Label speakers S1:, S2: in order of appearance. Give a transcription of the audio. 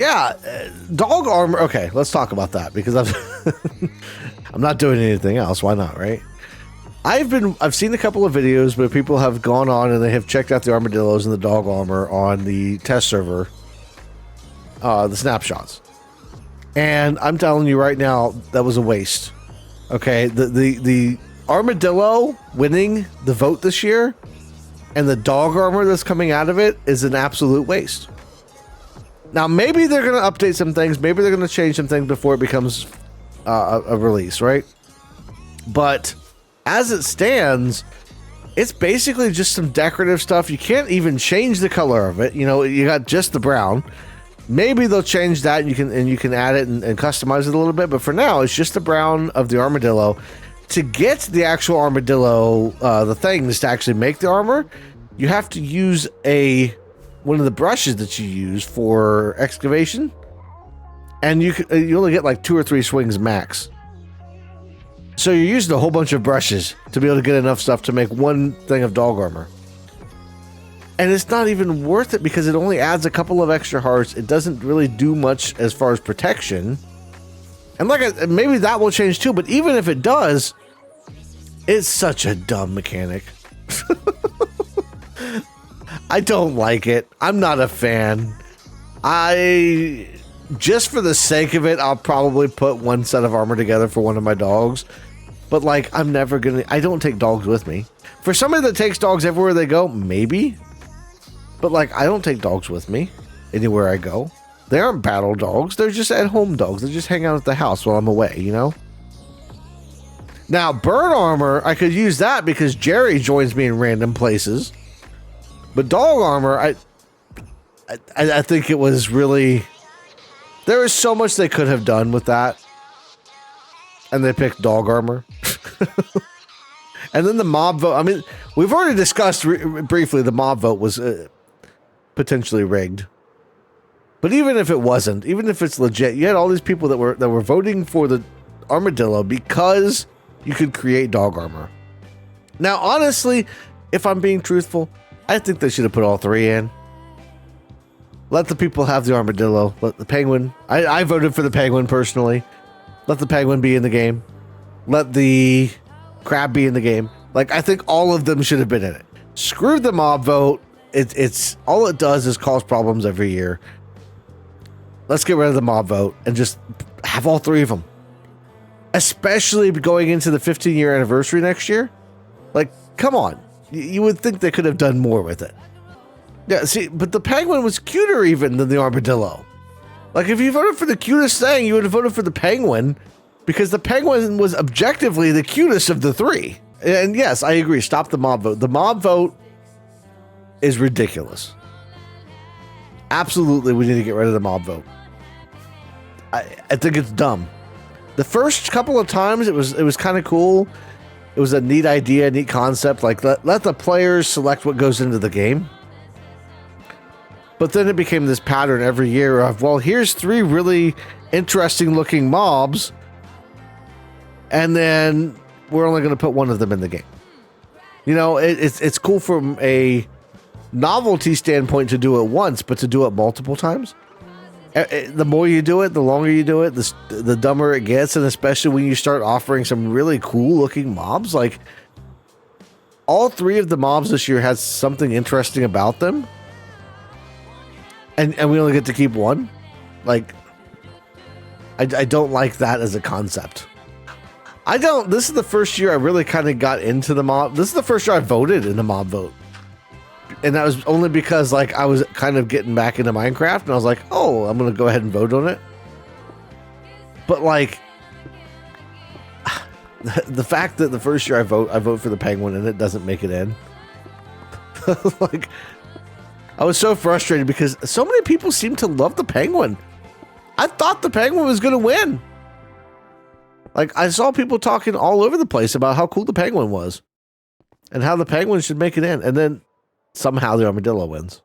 S1: Yeah, dog armor. Okay, let's talk about that because I'm not doing anything else. Why not, right? I've seen a couple of videos where people have gone on and they have checked out the armadillos and the dog armor on the test server, the snapshots. And I'm telling you right now, that was a waste. Okay, the armadillo winning the vote this year and the dog armor that's coming out of it is an absolute waste. Now, maybe they're going to update some things. Maybe they're going to change some things before it becomes a release, right? But as it stands, it's basically just some decorative stuff. You can't even change the color of it. You know, you got just the brown. Maybe they'll change that and you can add it and customize it a little bit. But for now, it's just the brown of the armadillo. To get the actual armadillo, the things to actually make the armor, you have to use one of the brushes that you use for excavation, and you only get like 2 or 3 swings max. So you're using a whole bunch of brushes to be able to get enough stuff to make one thing of dog armor. And it's not even worth it because it only adds a couple of extra hearts. It doesn't really do much as far as protection. And maybe that will change too, but even if it does, it's such a dumb mechanic. I don't like it. I'm not a fan. Just for the sake of it, I'll probably put one set of armor together for one of my dogs. But like, I don't take dogs with me. For somebody that takes dogs everywhere they go, maybe. But like, I don't take dogs with me anywhere I go. They aren't battle dogs. They're just at-home dogs. They just hang out at the house while I'm away, you know? Now, bird armor, I could use that because Jerry joins me in random places. But dog armor, I think it was really... There was so much they could have done with that. And they picked dog armor. And then the mob vote. I mean, we've already discussed briefly the mob vote was potentially rigged. But even if it wasn't, even if it's legit, you had all these people that were voting for the armadillo because you could create dog armor. Now, honestly, if I'm being truthful, I think they should have put all 3 in. Let the people have the armadillo. Let the penguin. I voted for the penguin personally. Let the penguin be in the game. Let the crab be in the game. Like, I think all of them should have been in it. Screw the mob vote. It's all it does is cause problems every year. Let's get rid of the mob vote and just have all 3 of them. Especially going into the 15-year anniversary next year. Like, come on. You would think they could have done more with it. Yeah, see, but the penguin was cuter even than the armadillo. Like, if you voted for the cutest thing, you would have voted for the penguin because the penguin was objectively the cutest of the 3. And yes, I agree. Stop the mob vote. The mob vote is ridiculous. Absolutely, we need to get rid of the mob vote. I think it's dumb. The first couple of times, it was kind of cool. It was a neat idea, neat concept. Like, let the players select what goes into the game. But then it became this pattern every year of, well, here's 3 really interesting looking mobs. And then we're only going to put one of them in the game. You know, it's cool from a novelty standpoint to do it once, but to do it multiple times. The more you do it, the longer you do it, the dumber it gets. And especially when you start offering some really cool looking mobs, like all 3 of the mobs this year has something interesting about them. And we only get to keep one. Like, I don't like that as a concept. This is the first year I really kind of got into the mob. This is the first year I voted in the mob vote. And that was only because, like, I was kind of getting back into Minecraft, and I was like, oh, I'm going to go ahead and vote on it. But, like, the fact that the first year I vote for the penguin, and it doesn't make it in. Like, I was so frustrated because so many people seem to love the penguin. I thought the penguin was going to win. Like, I saw people talking all over the place about how cool the penguin was and how the penguin should make it in. And then somehow the armadillo wins.